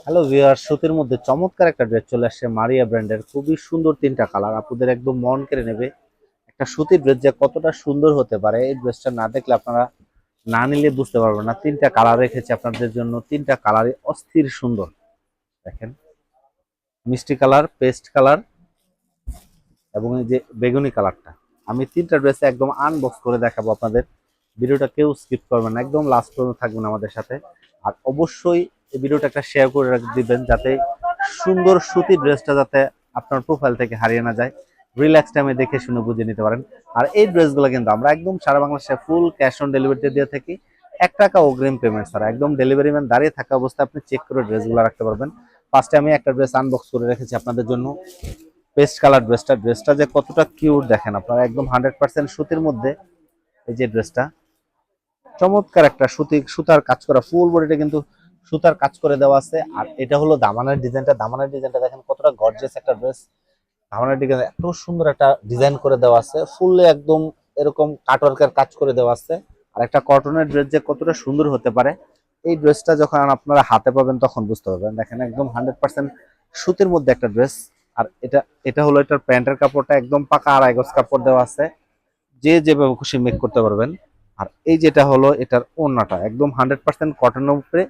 Hello viewer, সুতির মধ্যে চমৎকার একটা ড্রেস চলে আসছে মারিয়া ব্র্যান্ডের। খুবই সুন্দর তিনটা কালার, আপুদের একদম মন কেড়ে নেবে। একটা সুতির ড্রেস যে কতটা সুন্দর হতে পারে, এই ড্রেসটা না দেখলে আপনারা না নিলে বুঝতে পারবেন না। তিনটা কালার রেখেছি আপনাদের জন্য, তিনটা কালারই অস্থির সুন্দর। দেখেন, মিষ্টি কালার, পেস্ট কালার এবং এই যে বেগুনি কালারটা। আমি তিনটা ড্রেস একদম আনবক্স করে দেখাবো আপনাদের। ভিডিওটা কেউ স্কিপ করবেন না, একদম লাস্ট পর্যন্ত থাকবেন আমাদের সাথে। আর অবশ্যই এই ভিডিওটা একটা শেয়ার করে দিবেন, যাতে সুন্দর সুতির ড্রেসটা যাতে আপনার প্রোফাইল থেকে হারিয়ে না যায়। রিল্যাক্স টাইমে দেখে শুনে বুঝে নিতে পারেন। আর এই ড্রেসগুলো কিন্তু আমরা একদম সারা বাংলাদেশে ফুল ক্যাশ অন ডেলিভারিতে দিয়ে থাকি। 1 টাকা অগ্রিম পেমেন্ট ছাড়া একদম ডেলিভারি ম্যান দাঁড়িয়ে থাকা অবস্থায় আপনি চেক করে ড্রেসগুলো রাখতে পারবেন। ফার্স্টে আমি একটা ড্রেস আনবক্স করে রেখেছি আপনাদের জন্য। পেস্ট কালার ড্রেসটা যে কতটা কিউট দেখেন আপনারা, একদম 100% সুতির মধ্যে। এই যে ড্রেসটা চমৎকার একটা সুতার কাজ করা, ফুল বডিটা কিন্তু সুতার কাজ করে দেওয়া আছে। আর এটা হলো দামানের ডিজাইনটা দেখেন কতটা গর্জিয়াস একটা ড্রেস। দামানের ডিজাইন এত সুন্দর একটা ডিজাইন করে দেওয়া আছে, ফুললে একদম এরকম কাটওয়ার্কের কাজ করে দেওয়া আছে। আর একটা কটনের ড্রেস যে কতটা সুন্দর হতে পারে, এই ড্রেসটা যখন আপনারা হাতে পাবেন তখন বুঝতে পারবেন। দেখেন একদম 100% সুতির মধ্যে একটা ড্রেস। আর এটা এটা হলো এটার প্যান্টের কাপড়টা একদম পাকা 2.5 গজ কাপড় দেওয়া আছে, যে যেভাবে খুশি মেক করতে পারবেন। আর এই যেটা হলো এটার ওড়নাটা একদম 100% কটনের উপরে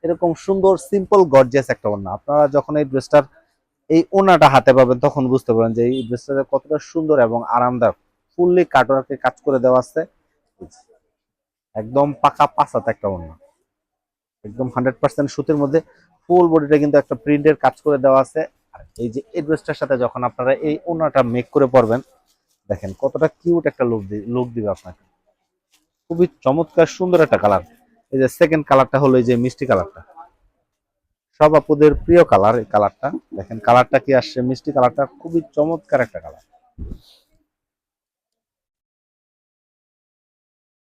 এরকম সুন্দর সিম্পল গর্জিয়াস একটা ওড়না। আপনারা যখন এই ড্রেসটার এই ওড়নাটা হাতে পাবেন তখন বুঝতে পারবেন যে এই ড্রেসটা কতটা সুন্দর এবং আরামদায়ক। ফুললি কাটওয়ার্কে কাজ করে দেওয়া আছে, একদম পাকা পাঁচাতে একটা ওড়না, একদম 100% সুতির মধ্যে। ফুল বডিটা কিন্তু একটা প্রিন্টের কাজ করে দেওয়া আছে। আর এই যে এই ড্রেসটার সাথে যখন আপনারা এই ওড়নাটা মেক করে পরবেন, দেখেন কতটা কিউট একটা লুক দিবে আপনাকে। খুবই চমৎকার সুন্দর একটা কালার। এই যে সেকেন্ড কালারটা হলো এই যে মিষ্টি কালারটা, সব আপুদের প্রিয় কালার এই কালারটা। দেখেন কালারটা কি আসছে, মিষ্টি কালারটা খুবই চমৎকার একটা কালার।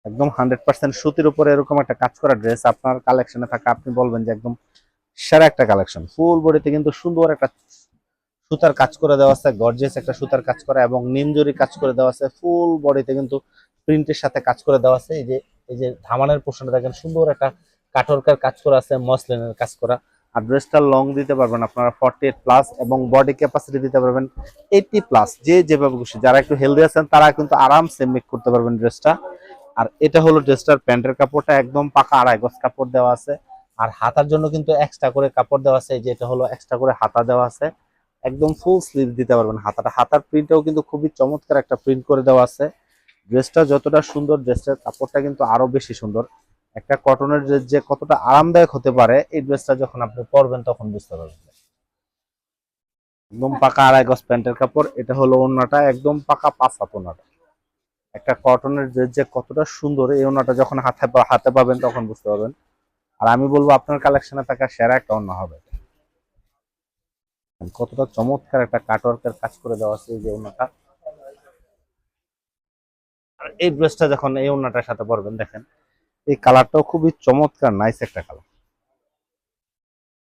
একদম 100% সুতির উপরে এরকম একটা কাজ করা ড্রেস আপনার কালেকশনে থাকা, আপনি বলবেন যে একদম সেরা একটা কালেকশন। ফুল বডিতে কিন্তু সুন্দর একটা সুতার কাজ করে দেওয়া আছে, গর্জিয়াস একটা সুতার কাজ করা এবং নিমজরি কাজ করে দেওয়া আছে। ফুল বডিতে কিন্তু প্রিন্টের সাথে কাজ করে দেওয়া আছে। এই যে ধামানের পোর্শনটা দেখেন, সুন্দর একটা কাঠরকার কাজ করা আছে, মসলিনের কাজ করা। আর ড্রেসটা লং দিতে পারবেন আপনারা 48+ এবং বডি ক্যাপাসিটি দিতে পারবেন 80+। যে যেভাবে খুশি, যারা একটু হেলদি আছেন তারা কিন্তু আরামসে মেক করতে পারবেন ড্রেসটা। আর এটা হলো ড্রেসটার প্যান্টের কাপড়টা, একদম পাকা 2.5 গজ কাপড় দেওয়া আছে। আর হাতার জন্য কিন্তু এক্সট্রা করে কাপড় দেওয়া আছে, যে এটা হলো এক্সট্রা করে হাতা দেওয়া আছে। একদম ফুল স্লিভ দিতে পারবেন। হাতার প্রিন্টটাও কিন্তু খুবই চমৎকার একটা প্রিন্ট করে দেওয়া আছে। ড্রেসটা যতটা সুন্দর, ড্রেসটার কাপড়টা কিন্তু আরো বেশি সুন্দর। একটা কটনের ড্রেস যে কতটা আরামদায়ক হতে পারে, এই ড্রেসটা যখন আপনি পরবেন তখন বুঝতে পারবেন। একদম পাকা 2.5 গজ প্যান্টের কাপড়। এটা হলো ওড়নাটা, একদম পাকা 5 হাত ওড়নাটা। একটা কটনের ড্রেস যে কতটা সুন্দর, এই ওড়নাটা যখন হাতে পাবেন তখন বুঝতে পারবেন। আর আমি বলবো আপনার কালেকশনে থাকা সেরা একটা ওড়না হবে। কতটা চমৎকার একটা কাটওয়ার্কের কাজ করে দেওয়া আছে এই যে ওড়নাটা। আর এই ড্রেসটা যখন এই ওড়নাটার সাথে পরবেন, দেখেন এই কালারটাও খুবই চমৎকার, নাইস একটা কালার।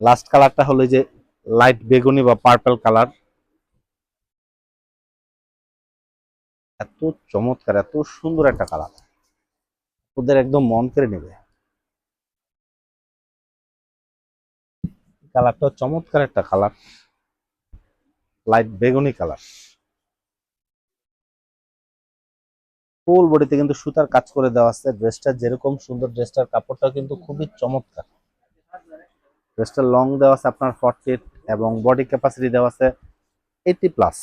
লাস্ট কালারটা হলো যে লাইট বেগুনি বা পার্পল কালার। এত চমৎকার, এত সুন্দর একটা কালার, ওদের একদম মন কেড়ে নেবে। কালারটাও চমৎকার একটা কালার, লাইট বেগুনি কালার। ফুল বডিতে কিন্তু সুতার কাজ করে দেওয়া আছে। ড্রেসটা যেরকম সুন্দর, ড্রেসটার কাপড়টা কিন্তু খুবই চমৎকার। ড্রেসটা লং দেওয়া আছে আপনার 48 এবং বডি ক্যাপাসিটি দেওয়া আছে 80+।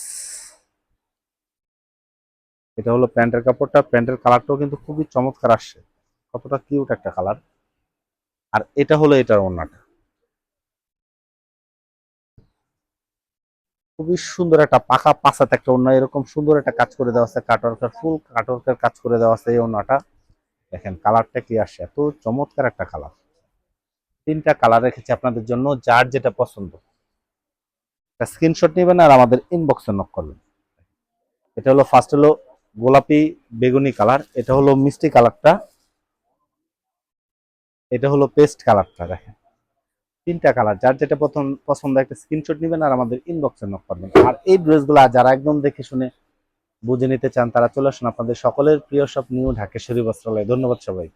এটা হলো প্যান্টের কাপড়টা, প্যান্টের কালারটাও কিন্তু খুবই চমৎকার আসছে, কতটা কিউট একটা কালার। আর এটা হলো এটার ওড়নাটা, খুবই সুন্দর একটা পাকা পাঁচাতে একটা ওড়না, এরকম সুন্দর একটা কাজ করে দেওয়া আছে, কাটওয়ার্কের ফুল কাটওয়ার্কের কাজ করে দেওয়া আছে এই ওড়নাটা। দেখেন কালারটা কি আসছে, এত চমৎকার একটা কালার। তিনটা কালার রেখেছি আপনাদের জন্য, যার যেটা পছন্দ একটা স্ক্রিনশট নেবেন আর আমাদের ইনবক্সে নক করবেন। এটা হলো ফার্স্ট হলো গোলাপি বেগুনি কালার, এটা হলো মিষ্টি কালারটা, এটা হলো পেস্ট কালারটা। দেখেন তিনটা কালার, যার যেটা প্রথম পছন্দ একটা স্ক্রিনশট নেবেন আর আমাদের ইনবক্সে নক করবেন। আর এই ড্রেসগুলো যারা একদম দেখে শুনে বুঝে নিতে চান তারা চলে আসুন আপনাদের সকলের প্রিয় সব নিউ ঢাকেশ্বরী বস্ত্রালয়। ধন্যবাদ সবাই।